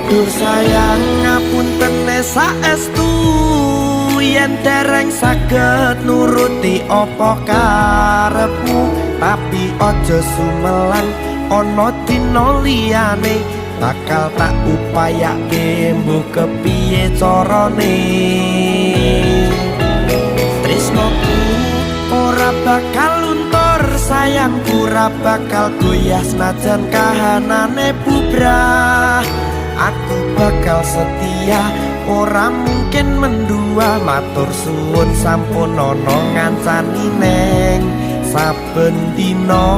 Duh sayang ngapunten saestu yen dereng saged nuruti apa karepmu, tapi aja sumelang ana dina liyane bakal tak upayake mbuh kepiye carane. Tresnoku ora bakal luntur, sayangku ora bakal goyah senajan kahanane bubrah. Aku bakal setia, ora mungkin mendua. Matur suwun sampun ana ngancani neng saben dina.